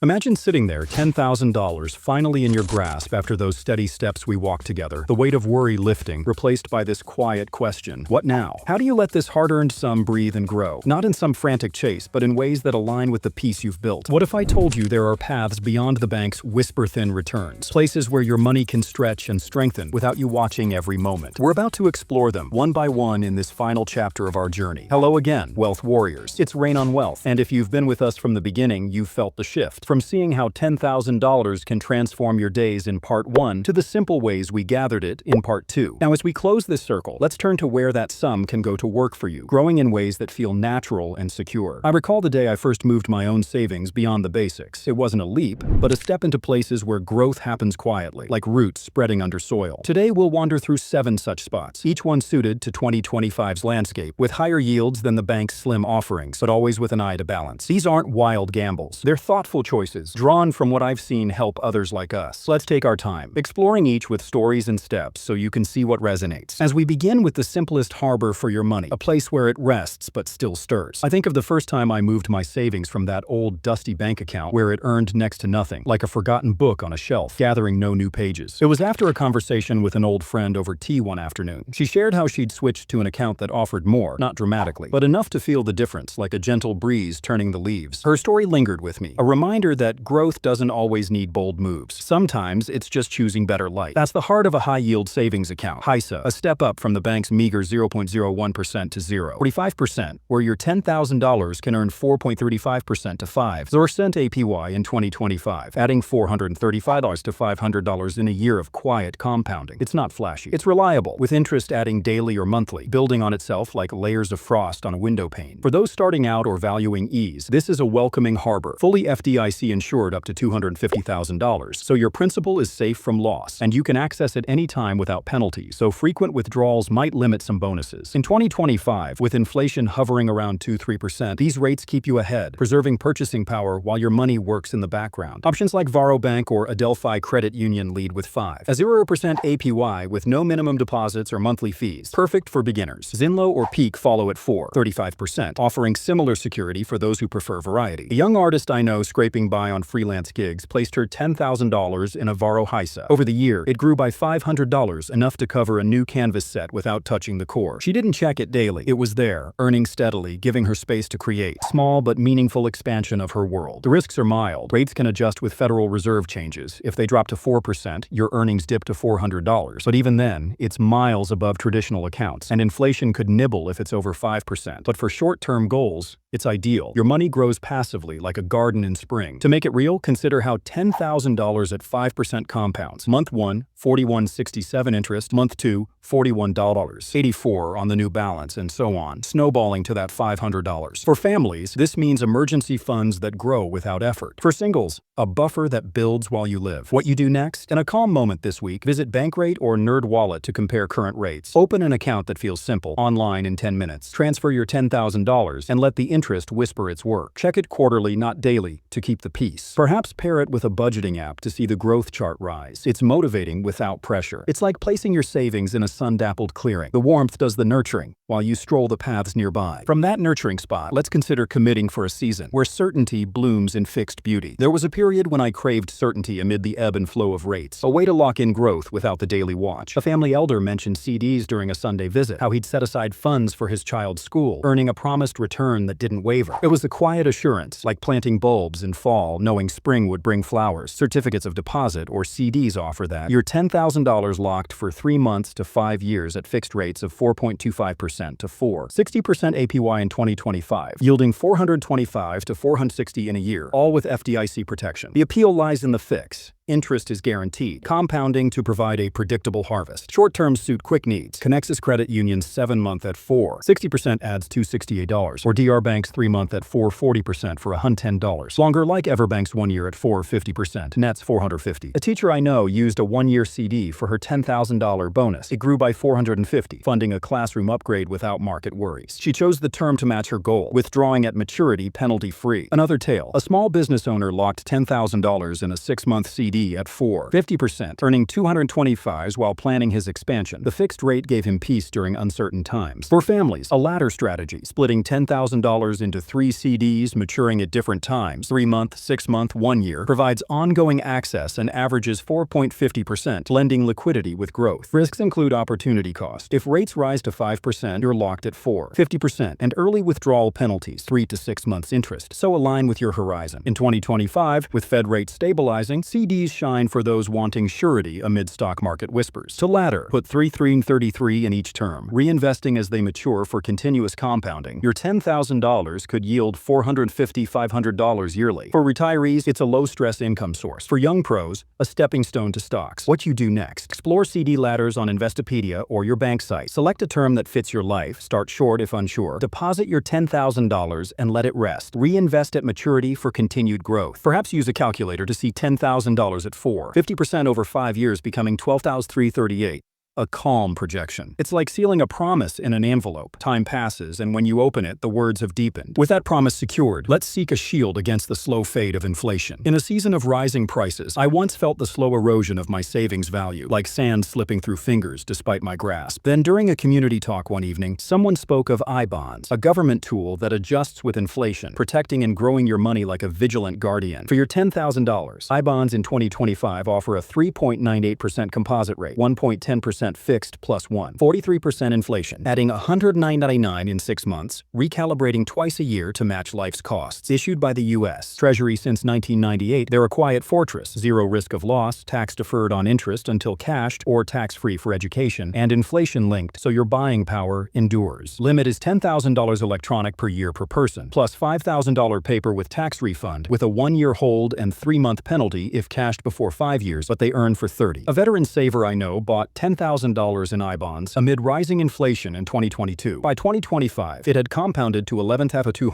Imagine sitting there, $10,000 finally in your grasp after those steady steps we walked together, the weight of worry lifting, replaced by this quiet question: what now? How do you let this hard-earned sum breathe and grow? Not in some frantic chase, but in ways that align with the peace you've built. What if I told you there are paths beyond the bank's whisper-thin returns? Places where your money can stretch and strengthen without you watching every moment. We're about to explore them, one by one, in this final chapter of our journey. Hello again, Wealth Warriors. It's Rain on Wealth, and if you've been with us from the beginning, you've felt the shift. From seeing how $10,000 can transform your days in Part 1 to the simple ways we gathered it in Part 2. Now, as we close this circle, let's turn to where that sum can go to work for you, growing in ways that feel natural and secure. I recall the day I first moved my own savings beyond the basics. It wasn't a leap, but a step into places where growth happens quietly, like roots spreading under soil. Today, we'll wander through 7 such spots, each one suited to 2025's landscape, with higher yields than the bank's slim offerings, but always with an eye to balance. These aren't wild gambles. They're thoughtful choices, drawn from what I've seen help others like us. Let's take our time, exploring each with stories and steps so you can see what resonates. As we begin with the simplest harbor for your money, a place where it rests but still stirs. I think of the first time I moved my savings from that old dusty bank account where it earned next to nothing, like a forgotten book on a shelf, gathering no new pages. It was after a conversation with an old friend over tea one afternoon. She shared how she'd switched to an account that offered more, not dramatically, but enough to feel the difference, like a gentle breeze turning the leaves. Her story lingered with me, a reminder that growth doesn't always need bold moves. Sometimes it's just choosing better light. That's the heart of a high-yield savings account, HYSA, a step up from the bank's meager 0.01% to 0.45%, where your $10,000 can earn 4.35% to 5% APY in 2025, adding $435 to $500 in a year of quiet compounding. It's not flashy. It's reliable, with interest adding daily or monthly, building on itself like layers of frost on a window pane. For those starting out or valuing ease, this is a welcoming harbor, fully FDIC insured up to $250,000, so your principal is safe from loss, and you can access it anytime without penalties, so frequent withdrawals might limit some bonuses. In 2025, with inflation hovering around 2–3%, these rates keep you ahead, preserving purchasing power while your money works in the background. Options like Varo Bank or Adelphi Credit Union lead with 5%. A 0% APY with no minimum deposits or monthly fees. Perfect for beginners. Zinlo or Peak follow at 4.35%, offering similar security for those who prefer variety. A young artist I know scraping by on freelance gigs placed her $10,000 in a Varo HYSA. Over the year, it grew by $500, enough to cover a new canvas set without touching the core. She didn't check it daily. It was there, earning steadily, giving her space to create. Small but meaningful expansion of her world. The risks are mild. Rates can adjust with Federal Reserve changes. If they drop to 4%, your earnings dip to $400. But even then, it's miles above traditional accounts, and inflation could nibble if it's over 5%. But for short-term goals, it's ideal. Your money grows passively like a garden in spring. To make it real, consider how $10,000 at 5% compounds. Month 1, $41.67 interest. Month 2, $41.84 on the new balance, and so on, snowballing to that $500. For families, this means emergency funds that grow without effort. For singles, a buffer that builds while you live. What you do next? In a calm moment this week, visit Bankrate or NerdWallet to compare current rates. Open an account that feels simple, online in 10 minutes. Transfer your $10,000 and let the interest whisper its work. Check it quarterly, not daily, to keep the peace. Perhaps pair it with a budgeting app to see the growth chart rise. It's motivating without pressure. It's like placing your savings in a sun-dappled clearing. The warmth does the nurturing, while you stroll the paths nearby. From that nurturing spot, let's consider committing for a season where certainty blooms in fixed beauty. There was a period when I craved certainty amid the ebb and flow of rates, a way to lock in growth without the daily watch. A family elder mentioned CDs during a Sunday visit, how he'd set aside funds for his child's school, earning a promised return that didn't waver. It was the quiet assurance, like planting bulbs in fall, knowing spring would bring flowers. Certificates of deposit, or CDs, offer that. Your $10,000 locked for 3 months to 5 years at fixed rates of 4.25% to 4%. 60% APY in 2025, yielding $425 to $460 in a year, all with FDIC protection. The appeal lies in the fix. Interest is guaranteed, compounding to provide a predictable harvest. Short-terms suit quick needs. Connexus Credit Union's 7-month at 4%. 60% adds $268, or DR Bank's 3-month at 4.40% for $110. Longer, like Everbank's 1 year at 4.50%, nets $450. A teacher I know used a 1-year CD for her $10,000 bonus. It grew by $450, funding a classroom upgrade without market worries. She chose the term to match her goal, withdrawing at maturity penalty-free. Another tale. A small business owner locked $10,000 in a 6-month CD CD at 4.50%, earning 225s while planning his expansion. The fixed rate gave him peace during uncertain times. For families, a ladder strategy, splitting $10,000 into 3 CDs maturing at different times, 3-month, 6-month, 1 year, provides ongoing access and averages 4.50%, lending liquidity with growth. Risks include opportunity cost. If rates rise to 5%, you're locked at 4.50%, and early withdrawal penalties, 3 to 6 months interest, so align with your horizon. In 2025, with Fed rates stabilizing, CDs shine for those wanting surety amid stock market whispers. To ladder, put 3, 3, and 33 in each term, reinvesting as they mature for continuous compounding. Your $10,000 could yield $450, $500 yearly. For retirees, it's a low-stress income source. For young pros, a stepping stone to stocks. What you do next? Explore CD ladders on Investopedia or your bank site. Select a term that fits your life, start short if unsure, deposit your $10,000 and let it rest. Reinvest at maturity for continued growth. Perhaps use a calculator to see $10,000 at 4.50% over 5 years becoming $12,338. A calm projection. It's like sealing a promise in an envelope. Time passes, and when you open it, the words have deepened. With that promise secured, let's seek a shield against the slow fade of inflation. In a season of rising prices, I once felt the slow erosion of my savings value, like sand slipping through fingers despite my grasp. Then during a community talk one evening, someone spoke of I-bonds, a government tool that adjusts with inflation, protecting and growing your money like a vigilant guardian. For your $10,000, I-bonds in 2025 offer a 3.98% composite rate, 1.10% fixed plus 43% inflation, adding $109.99 in 6 months, recalibrating twice a year to match life's costs. Issued by the U.S. Treasury since 1998, they're a quiet fortress, zero risk of loss, tax deferred on interest until cashed or tax-free for education, and inflation-linked, so your buying power endures. Limit is $10,000 electronic per year per person, plus $5,000 paper with tax refund, with a 1-year hold and 3-month penalty if cashed before 5 years, but they earn for 30. A veteran saver I know bought $10,000 in I-bonds amid rising inflation in 2022. By 2025, it had compounded to $11,200,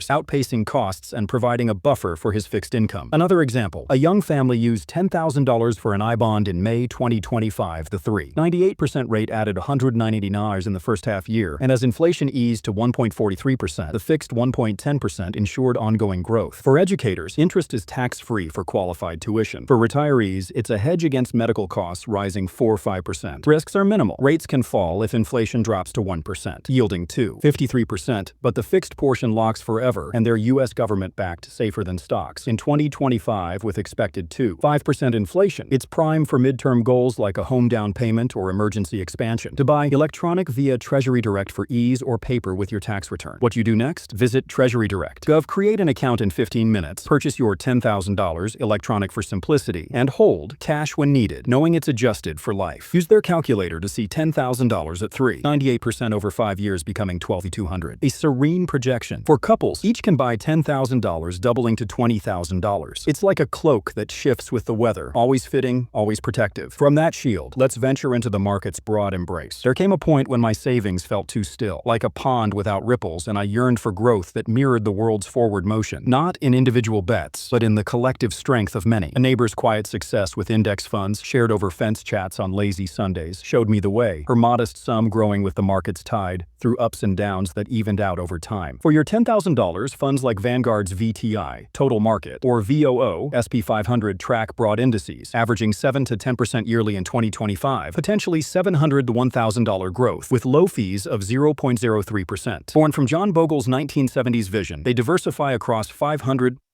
outpacing costs and providing a buffer for his fixed income. Another example, a young family used $10,000 for an I-bond in May 2025. The 3.98% rate added $190 in the first half year, and as inflation eased to 1.43%, the fixed 1.10% ensured ongoing growth. For educators, interest is tax-free for qualified tuition. For retirees, it's a hedge against medical costs rising 4-5%. Risks are minimal. Rates can fall if inflation drops to 1%, yielding 2.53%, but the fixed portion locks forever, and they're U.S. government-backed, safer than stocks. In 2025, with expected 2.5% inflation, it's prime for midterm goals like a home down payment or emergency expansion. To buy electronic via Treasury Direct for ease or paper with your tax return. What you do next? Visit Treasury Direct. Gov, create an account in 15 minutes, purchase your $10,000 electronic for simplicity, and hold cash when needed, knowing it's adjusted for life. Use their calculator to see $10,000 at 3.98% over 5 years becoming $12,200. A serene projection. For couples, each can buy $10,000 doubling to $20,000. It's like a cloak that shifts with the weather, always fitting, always protective. From that shield, let's venture into the market's broad embrace. There came a point when my savings felt too still, like a pond without ripples, and I yearned for growth that mirrored the world's forward motion. Not in individual bets, but in the collective strength of many. A neighbor's quiet success with index funds, shared over fence chats on lazy Sundays, showed me the way, her modest sum growing with the market's tide, through ups and downs that evened out over time. For your $10,000, funds like Vanguard's VTI, Total Market, or VOO, SP 500 track broad indices, averaging 7 to 10% yearly in 2025, potentially $700 to $1,000 growth, with low fees of 0.03%. Born from John Bogle's 1970s vision, they diversify across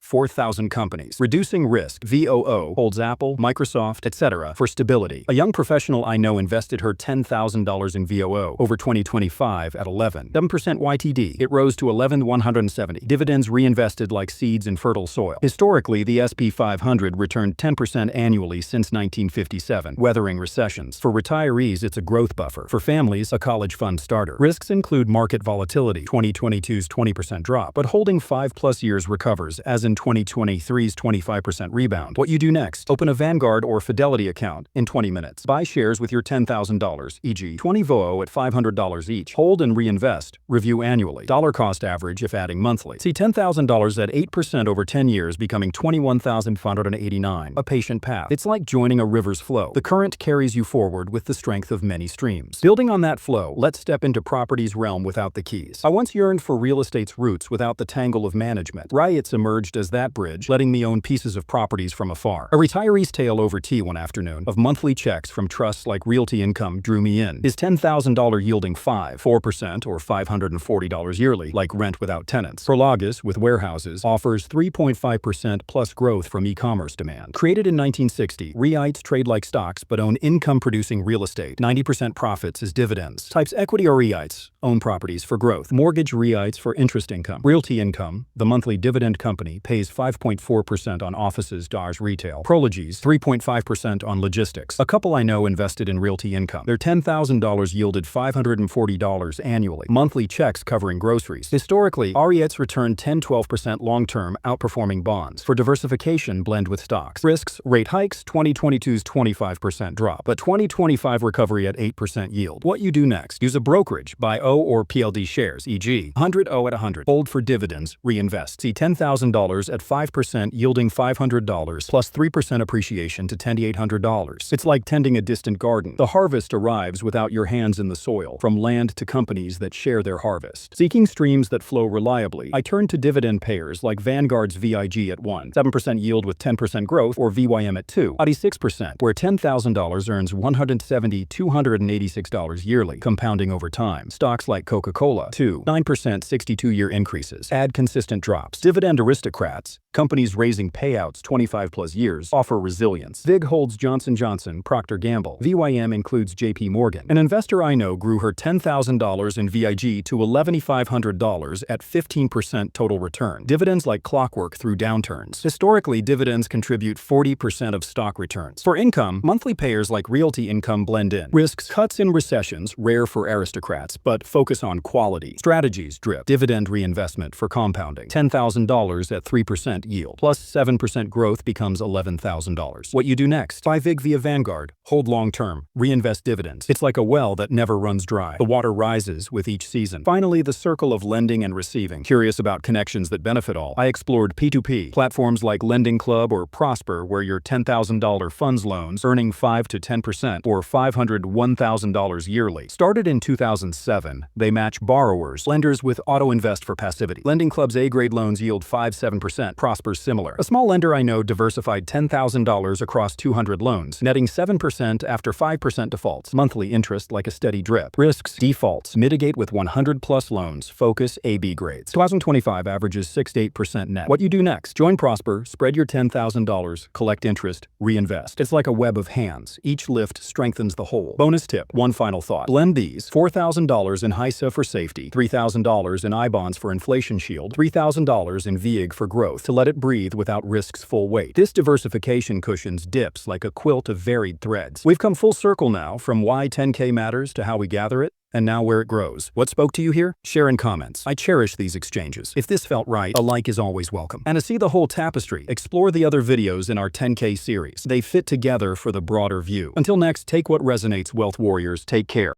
4,000 companies. Reducing risk, VOO holds Apple, Microsoft, etc. for stability. A young professional I know invested her $10,000 in VOO over 2025 at 11.7% YTD. It rose to 11,170. Dividends reinvested like seeds in fertile soil. Historically, the SP 500 returned 10% annually since 1957, weathering recessions. For retirees, it's a growth buffer. For families, a college fund starter. Risks include market volatility, 2022's 20% drop, but holding 5+ years recovers, as in 2023's 25% rebound. What you do next? Open a Vanguard or Fidelity account in 20 minutes. Buy shares with your $10,000, e.g. 20 VOO at $500 each. Hold and reinvest. Review annually. Dollar cost average if adding monthly. See $10,000 at 8% over 10 years becoming $21,589. A patient path. It's like joining a river's flow. The current carries you forward with the strength of many streams. Building on that flow, let's step into property's realm without the keys. I once yearned for real estate's roots without the tangle of management. REITs emerged as that bridge, letting me own pieces of properties from afar. A retiree's tale over tea one afternoon of monthly checks from trusts like Realty Income drew me in. Is $10,000 yielding 4% or $540 yearly, like rent without tenants? Prologis, with warehouses, offers 3.5% plus growth from e-commerce demand. Created in 1960, REITs trade like stocks but own income-producing real estate. 90% profits as dividends. Types equity or REITs own properties for growth. Mortgage REITs for interest income. Realty Income, the monthly dividend company, pays 5.4% on offices, DARS retail. Prologis, 3.5% on logistics. A couple I know invested in Realty Income. Their $10,000 yielded $540 annually. Monthly checks covering groceries. Historically, REITs return 10-12% long-term, outperforming bonds. For diversification, blend with stocks. Risks, rate hikes, 2022's 25% drop, but 2025 recovery at 8% yield. What you do next? Use a brokerage. Buy O or PLD shares, e.g. 100 O at 100. Hold for dividends. Reinvest. See $10,000 at 5% yielding $500 plus 3% appreciation to $10,800. It's like tending a distant garden. The harvest arrives without your hands in the soil, from land to companies that share their harvest. Seeking streams that flow reliably, I turn to dividend payers like Vanguard's VIG at 1, 7% yield with 10% growth, or VYM at 2, 6%, where $10,000 earns $286 yearly, compounding over time. Stocks like Coca-Cola, 2, 9% 62-year increases. Add consistent drops. Dividend aristocrats, companies raising payouts 25+ years, offer resilience. VIG holds Johnson & Johnson, Procter & Gamble. VYM includes JP Morgan. An investor I know grew her $10,000 in VIG to $11,500 at 15% total return. Dividends like clockwork through downturns. Historically, dividends contribute 40% of stock returns. For income, monthly payers like Realty Income blend in. Risks, cuts in recessions, rare for aristocrats, but focus on quality. Strategies, drip. Dividend reinvestment for compounding. $10,000 at 3% yield, plus 7% growth becomes $11,000. What you do next? Buy VIG via Vanguard. Hold long-term. Reinvest dividends. It's like a well that never runs dry. The water rises with each season. Finally, the circle of lending and receiving. Curious about connections that benefit all? I explored P2P, platforms like Lending Club or Prosper, where your $10,000 funds loans earning 5 to 10% or $501,000 yearly. Started in 2007, they match borrowers, lenders with auto-invest for passivity. Lending Club's A-grade loans yield 5-7%. Prosper's similar. A small lender I know diversified $10,000 across 200 loans, netting 7% after 5% defaults. Monthly interest like a steady drip. Risks, defaults, mitigate with 100+ loans. Focus AB grades. 2025 averages 6-8% net. What you do next? Join Prosper, spread your $10,000, collect interest, reinvest. It's like a web of hands. Each lift strengthens the whole. Bonus tip, one final thought. Blend these. $4,000 in HYSA for safety, $3,000 in I-bonds for inflation shield, $3,000 in VIG for growth to let it breathe without risk's full weight. This diversification cushions dips like a quilt of varied threads. We've come full circle now, from why 10K matters to how we gather it, and now where it grows. What spoke to you here? Share in comments. I cherish these exchanges. If this felt right, a like is always welcome. And to see the whole tapestry, explore the other videos in our 10K series. They fit together for the broader view. Until next, take what resonates, Wealth Warriors. Take care.